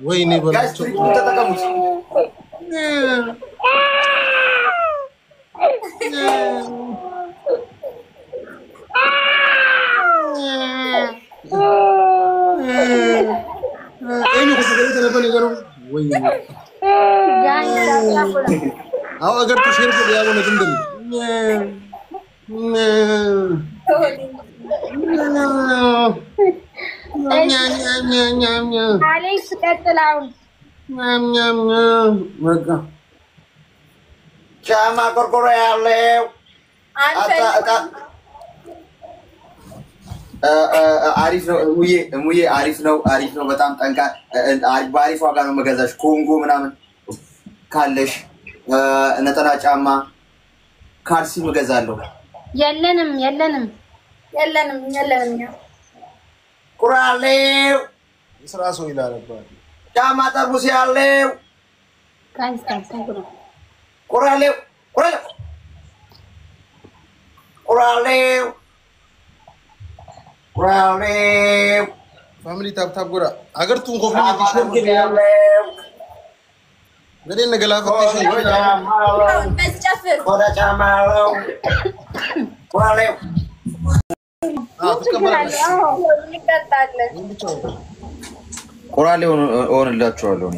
ወይኔ በላቸው ተጠቀሙት እኔ ከተገኘ ተነበለ ነገሩ ወይኔ አው አገር ተሽርኩ ያው ነው እንደም አሌክስ ቀጥላው በቃ ጫማ ቆርቆሮ ያለው አሪፍ ነው ሙዬ አሪፍ ነው በጣም ጠንካ በአሪፍ ዋጋ ነው መገዛሽ ኮንጎ ምናምን ካለሽ ነጠላ ጫማ ካልሲ መገዛለሁ የለንም ቁራሌው ስራ ሰው ይላል አባቴ ጫማ ጠርሙስ ያለው ቁራሌው ፋሚሊ ታፕ ጎራ አገርቱን ኮፍሊ ቲሸርት ገዴ ነገላ ፈተሽ ወደ ጫማው ቁራሌው ቁራሌው ሆነላችኋለሁ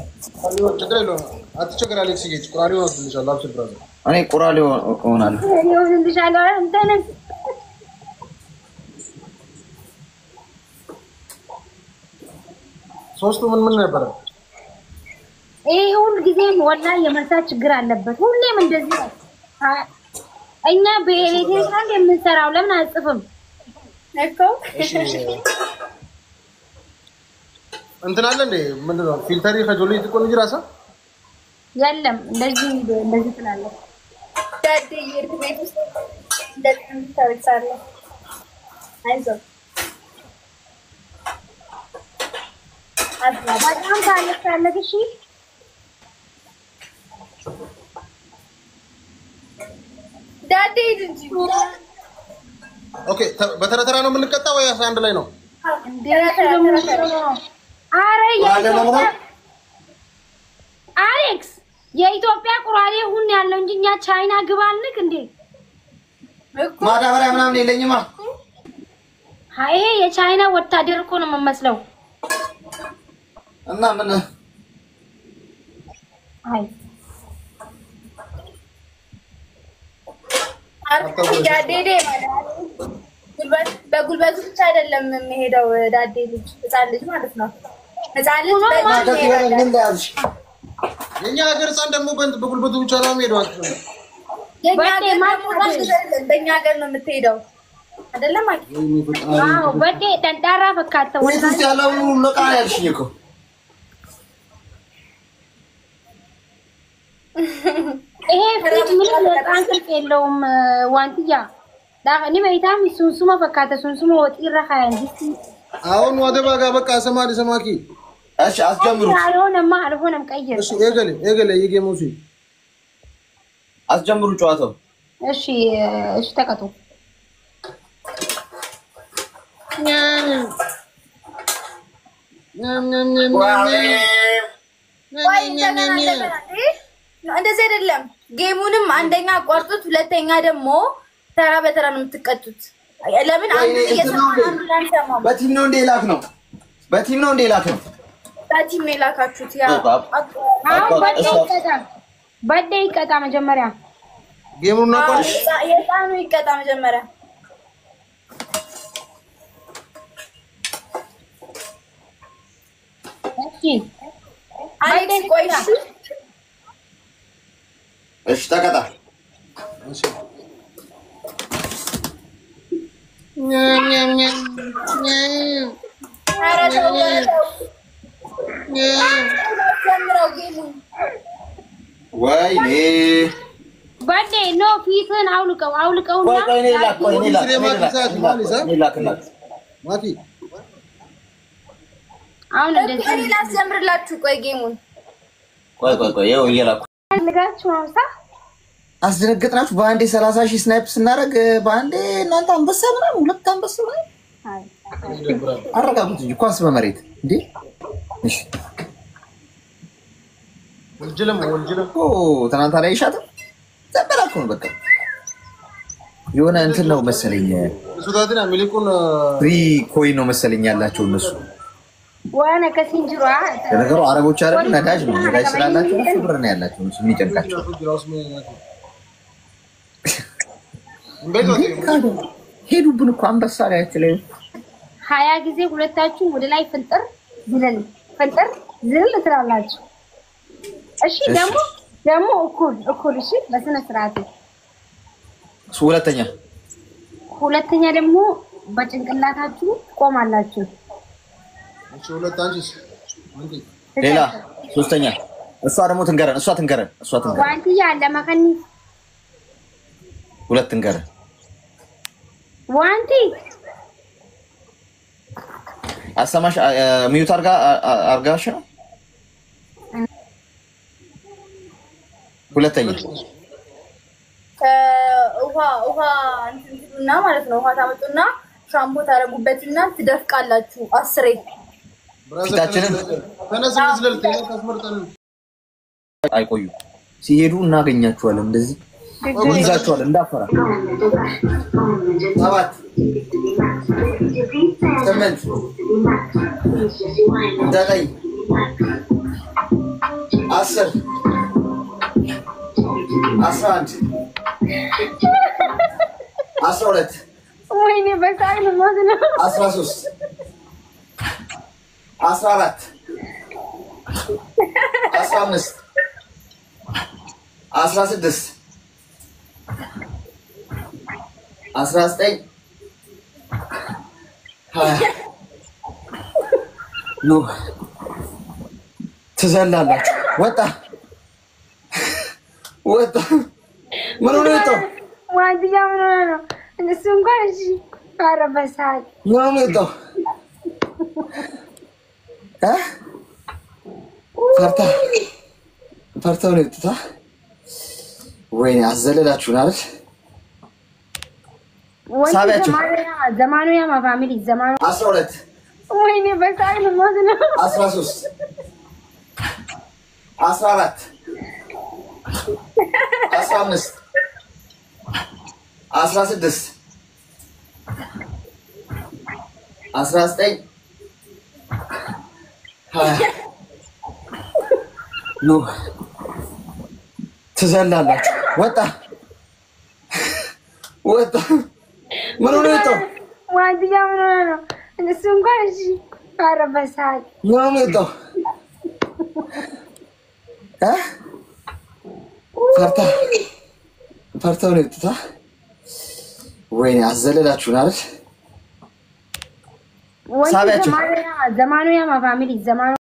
አትቸገር አሌክስ ጌች ቁራሌው ወስልሻለሁ አብሽር ብራዘር እኔ ቁራሌው ሆናለሁ ሶስቱ ምን ነበር ይሄ ሁሉ ጊዜም ወላሂ የመርሳት ችግር አለበት ሁሌም እንደዚህ ነው እኛ በኤሌክትሪክ የምንሰራው ለምን አጽፍም እኮ እንትን አለ እንዴ ምንድነው ፊልተሪ ከጆሊ ትቆን ይራሳ የለም እንደዚህ ትላለህ ዳዲ የርቤት ውስጥ እንደዚህ ታውቃለህ አይዞህ በጣም ታለች እሺ ዳዲ እንጂ ኦኬ በተረተራ ነው የምንቀጣው ወይ አንድ ላይ ነው አረ አሌክስ የኢትዮጵያ ቁራሌ ሁን ያለው እንጂ እኛ ቻይና ግባልንክ እንዴ ማዳበሪያ ምናምን የለኝማ አይ የቻይና ወታደር እኮ ነው የምመስለው እና ምን አይ ዳዴ ማለት በጉልበቱ ብቻ አይደለም የሚሄደው ዳዴ ልጅ ህፃን ልጅ ማለት ነው ህፃን ልጅ የኛ ሀገር ህፃን ደግሞ በጉልበቱ ብቻ ነው የሚሄደው በእኛ ሀገር ነው የምትሄደው አይደለም አዎ በዴ ጠንጣራ ፈካተው ወይስ ያለው ለቃ ያልሽኝ እኮ ይሄ ፍሪጅ ምን በጣም ጥልቅ የለውም ዋንትያ ዳኒ በይታም ሱንሱማ ፈካተ ሱንሱማ ወጥራ ካያንዲስ አሁን ወደ ባጋ በቃ ሰማኪ እሺ አስጀምሩ አልሆነም ቀይር እሺ ኤገለ ይገሙሲ አስጀምሩ ጨዋታው እሺ ተቀጡ እንደዚህ አይደለም ጌሙንም አንደኛ አቋርጡት ሁለተኛ ደግሞ ተራ በተራ ነው የምትቀጡት ለምን አንዱ እየሰማን በቲም ነው እንደላክ ነው በቲም ነው የላካችሁት ያ በዴ ይቀጣ መጀመሪያ ጌሙና ቆሽ የጣኑ ይቀጣ መጀመሪያ አሌክስ ቆይሽ እሺ ተቀጣ እሺ ወይኔ በዴ ኖ ፊትን አውልቀው ቆይ ላክ ማኪ አሁን እንደዚህ እኔ ላስጀምርላችሁ ቆይ ጌሙን ቆይ ይኸው እየላኩ ልጋችሁ አውሳ አስደነገጥናችሁ በአንዴ 30000 ስናይፕ ስናደርግ በአንዴ እናንተ አንበሳ ምናምን ሁለት አንበሳ ምናምን አረጋጉት እንጂ ኳስ በመሬት እንዴ እሺ ወንጀለም ኦ ትናንት ላይ ይሻተ ተበላኩን በቃ የሆነ እንትን ነው መሰለኝ እሱ ታዲያ ሚሊኩን ፍሪ ኮይን ነው መሰለኝ ያላቸው እነሱ ዋና ከሲንጅሯ ነገሩ አረቦች አይደል ነዳጅ ነው ነዳጅ ስላላቸው እሱ ብር ነው ያላቸው እሱ የሚጨንቃቸው ሄዱብን እኮ አንበሳ ላይ አይችልም 20 ጊዜ ሁለታችሁ ወደ ላይ ፍንጥር ዝልል ትላላችሁ እሺ ደግሞ እኩል እሺ በስነ ስርዓት ሁለተኛ ደግሞ በጭንቅላታችሁ ቆማላችሁ እሺ ሁለታንቺስ ሌላ ሶስተኛ እሷ ደግሞ ትንገረን ዋንቲያ ለማከኒ ሁለት ትንገረን ዋንቲ አሰማሽ ሚዩት አርጋሽ ነው ሁለተኛ ውሃ እንትንና ማለት ነው ውሃ ታመጡና ሻምፖ ታረጉበትና ትደፍቃላችሁ 10 ፊታችንን ተነስልስል ተስመርጠን አይቆዩ ሲሄዱ እናገኛቸዋለን እንደዚህ ይዛቸዋል እንዳፈራ 7 8 9 10 11 12 ወይኔ በሳቅ ነው ማለት ነው 13 14 15 16 19 ኖ ትዘላላችሁ ወጣ ምን ሆነ ነው ዋንቲያ ምን ሆነ ነው እነሱ እንኳን እሺ ኧረ በሳቅ ምን ሆነ ነው ፈርታው ነው ትታ ወይኔ አዘለላችሁን አይደል ሳቢያችሁ ዘማኑ ያማ ፋሚሊ ዘማኑ 12 ወይኔ በሳቅ ነው ማለት ነው 13 14 15 16 19 ኖ ትዘላላችሁ ወጣ ምን ሆነ ነው ዋንቲያ ምን ሆነ ነው እነሱ እንኳን እሺ ኧረ በሳቅ ምን ሆነ ነው ፈርታው ነው ትታ ወይኔ አዘለላችሁን አይደል ሳቢያችሁ ዘማኑ ያማ ፋሚሊ ዘማኑ